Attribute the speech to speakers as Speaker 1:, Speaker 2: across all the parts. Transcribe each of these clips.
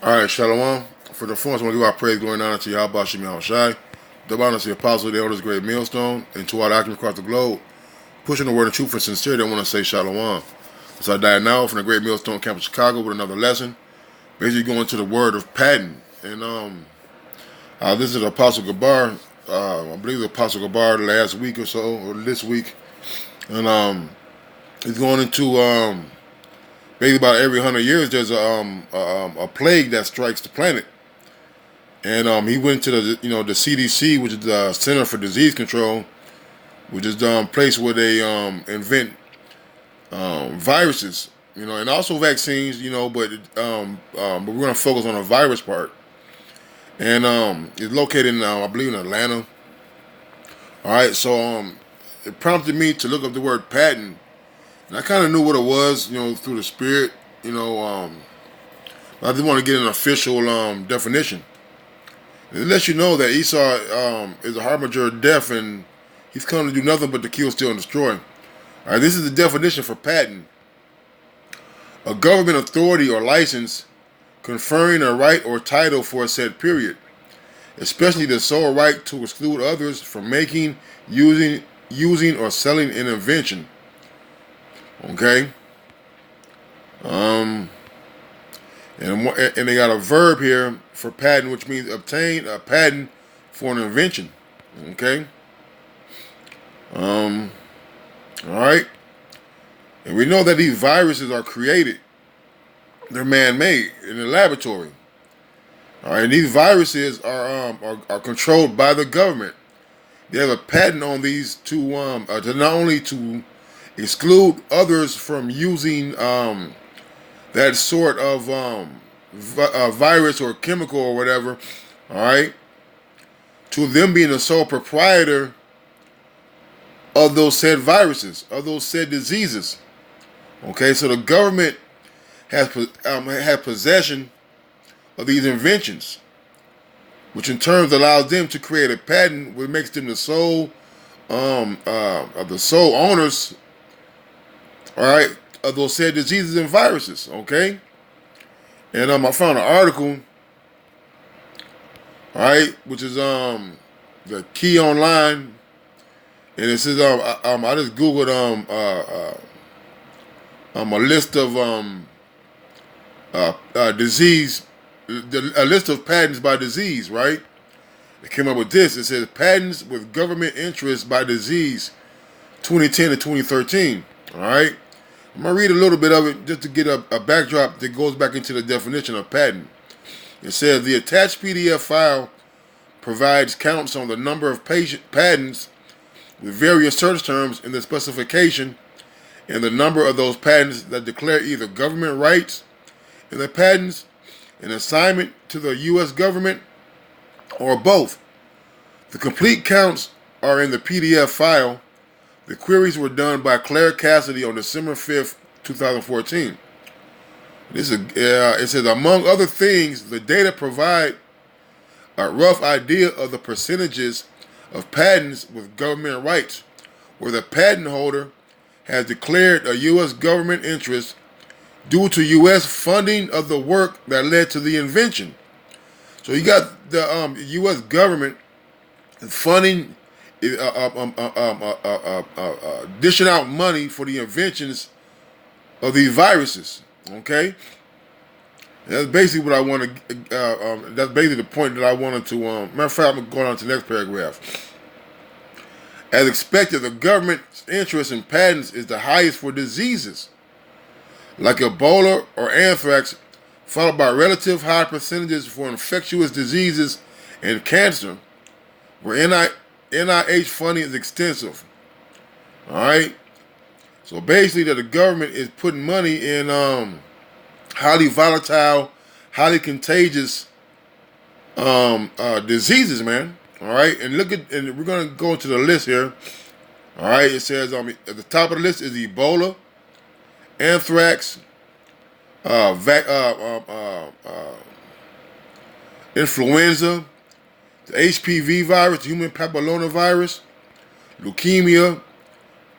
Speaker 1: All right, Shalom. For the first, I want to give our praise, glory, and honor to Yahweh Shem Shai, the honor to the apostle, the elders, great millstone, and to all the actors across the globe, pushing the word of truth and sincerity. I want to say Shalom. So I die now from the great millstone campus, Chicago, with another lesson. Basically, going to the word of patent, and this is Apostle Gabar. I believe the Apostle Gabar last week or so, or this week, and he's going into basically about every 100 years there's a plague that strikes the planet. And he went to the CDC, which is the Center for Disease Control, which is the place where they invent viruses, and also vaccines, but we're gonna focus on the virus part. And it's located in I believe in Atlanta. All right, so it prompted me to look up the word patent, and I kind of knew what it was, through the spirit, I just want to get an official definition. It lets you know that Esau is a harbinger of death, and he's come to do nothing but to kill, steal, and destroy. All right, this is the definition for patent: a government authority or license conferring a right or title for a said period, especially the sole right to exclude others from making, using, or selling an invention. Okay. And they got a verb here for patent, which means obtain a patent for an invention. Okay. All right. And we know that these viruses are created. They're man-made in the laboratory. All right. And these viruses are controlled by the government. They have a patent on these to not only to exclude others from using that sort of virus or chemical or whatever, all right, to them being the sole proprietor of those said viruses, of those said diseases. Okay, so the government has possession of these inventions, which in turn allows them to create a patent, which makes them the sole owners, all right, of those said diseases and viruses. Okay, and I found an article, all right, which is the Key Online, and it says I just googled a list of disease, a list of patents by disease, right? It came up with this. It says patents with government interest by disease, 2010 to 2013. All right. I'm going to read a little bit of it just to get a backdrop that goes back into the definition of patent. It says the attached PDF file provides counts on the number of patents with various search terms in the specification and the number of those patents that declare either government rights in the patents, an assignment to the U.S. government, or both. The complete counts are in the PDF file. The queries were done by Claire Cassidy on December 5th, 2014. It says, among other things, the data provide a rough idea of the percentages of patents with government rights, where the patent holder has declared a U.S. government interest due to U.S. funding of the work that led to the invention. So you got the U.S. government funding, dishing out money for the inventions of these viruses. Okay, and that's basically what I want to. That's basically the point that I wanted to. Matter of fact, I'm going on to the next paragraph. As expected, the government's interest in patents is the highest for diseases like Ebola or anthrax, followed by relative high percentages for infectious diseases and cancer, where NIH funding is extensive. All right. So basically, that the government is putting money in highly volatile, highly contagious diseases, man. All right, and and we're gonna go into the list here. All right, it says at the top of the list is Ebola, anthrax, influenza, the HPV virus, the human papillomavirus, leukemia,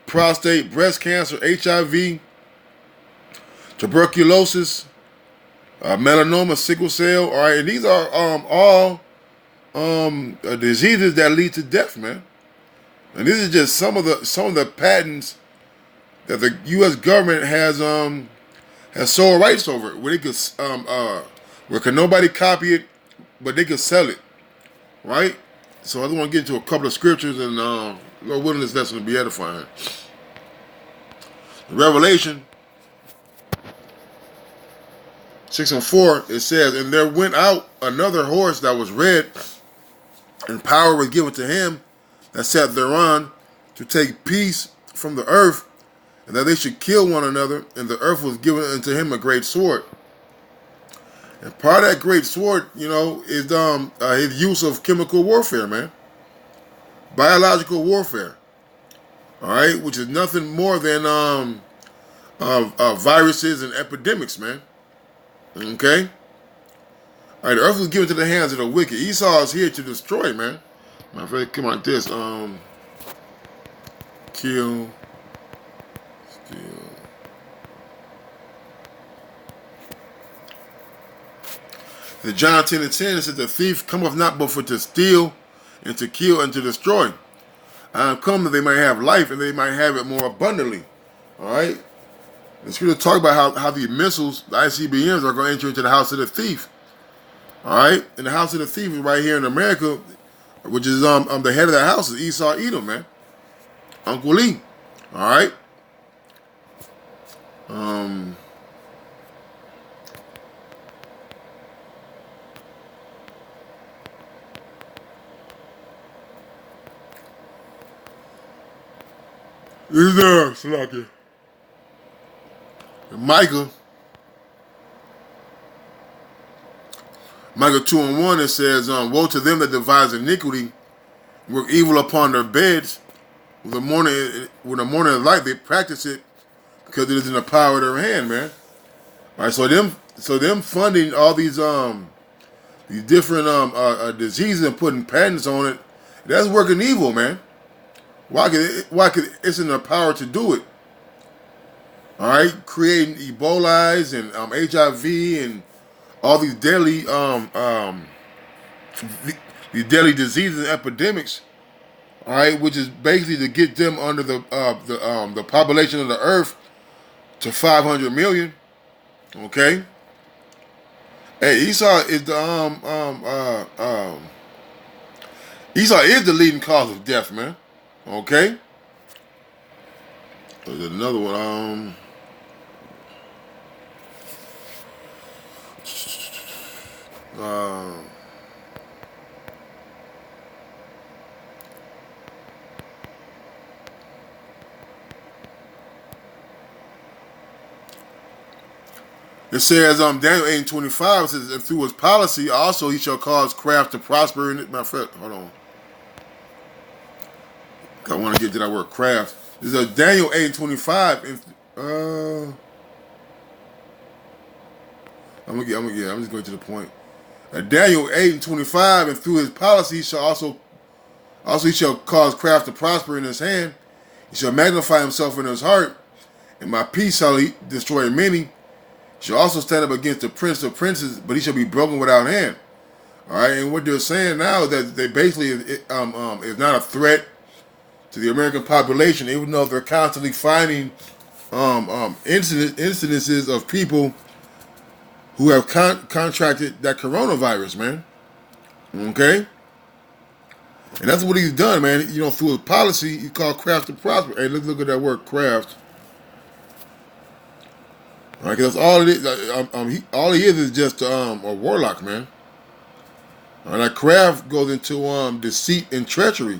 Speaker 1: prostate, breast cancer, HIV, tuberculosis, melanoma, sickle cell. All right, and these are all diseases that lead to death, man. And this is just some of the patents that the U.S. government has sole rights over, where they could where can nobody copy it, but they could sell it, right? So I just want to get into a couple of scriptures, and Lord willing, this lesson will be edifying. Revelation 6:4, it says, "And there went out another horse that was red, and power was given to him that sat thereon to take peace from the earth, and that they should kill one another, and the earth was given unto him a great sword." And part of that great sword, is his use of chemical warfare, man. Biological warfare. All right, which is nothing more than viruses and epidemics, man. Okay? All right, the earth was given to the hands of the wicked. Esau is here to destroy, man. My friend, come like this. Kill, steal. The John 10:10, it says, "The thief cometh not but for to steal, and to kill, and to destroy. I am come that they might have life, and they might have it more abundantly." All right? The scripture talk about how the missiles, the ICBMs, are going to enter into the house of the thief. All right? And the house of the thief is right here in America, which is the head of that house is Esau Edom, man. Uncle Lee. All right? This is Slacky. Micah 2:1, it says, "Woe to them that devise iniquity, work evil upon their beds. When the morning is light, they practice it, because it is in the power of their hand," man. All right, so them funding all these different diseases and putting patents on it, that's working evil, man. Why could it's in their power to do it? All right, creating Ebolas and HIV and all these deadly diseases and epidemics. All right, which is basically to get them under the population of the earth to 500 million. Okay. Hey, Esau is the leading cause of death, man. Okay. There's another one. It says, Daniel 8:25 says, "And through his policy also he shall cause craft to prosper in it." My friend, hold on. I want to get to that word craft. This is Daniel 8:25. I'm just going to the point. Daniel 8:25, "And through his policy he shall he shall cause craft to prosper in his hand. He shall magnify himself in his heart, and my peace shall he destroy many. He shall also stand up against the prince of princes, but he shall be broken without hand." All right, and what they're saying now is that they basically is not a threat to the American population, even though they're constantly finding incidences of people who have contracted that coronavirus, man. Okay? And that's what he's done, man. Through his policy, he called craft to prosper. Hey, look at that word, craft. All right, because that's all it is. All he is just a warlock, man. All right, craft goes into deceit and treachery.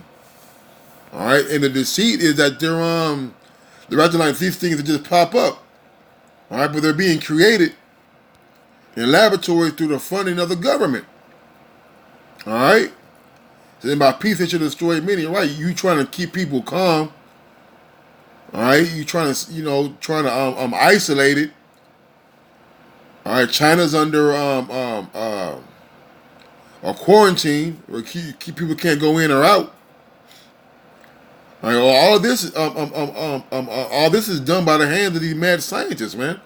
Speaker 1: All right, and the deceit is that they're acting like these things that just pop up. All right, but they're being created in laboratories through the funding of the government. All right, so then by peace they should destroy many. Right, you trying to keep people calm. All right, you trying to isolate it. All right, China's under a quarantine where keep people can't go in or out. All right, all of this, all this is done by the hands of these mad scientists, man.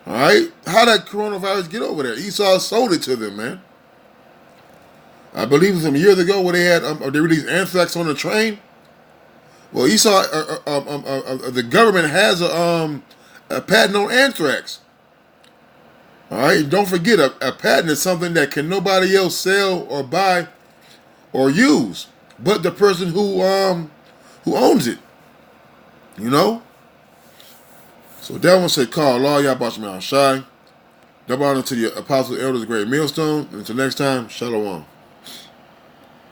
Speaker 1: All right? How did coronavirus get over there? Esau sold it to them, man. I believe it was some years ago where they released anthrax on the train. Well, Esau, the government has a patent on anthrax. All right? Don't forget, a patent is something that can nobody else sell or buy or use but the person who owns it. You know? So that one said, call law, y'all about me out shy. Double honor to the apostles, elders, great millstone. Until next time, shalom.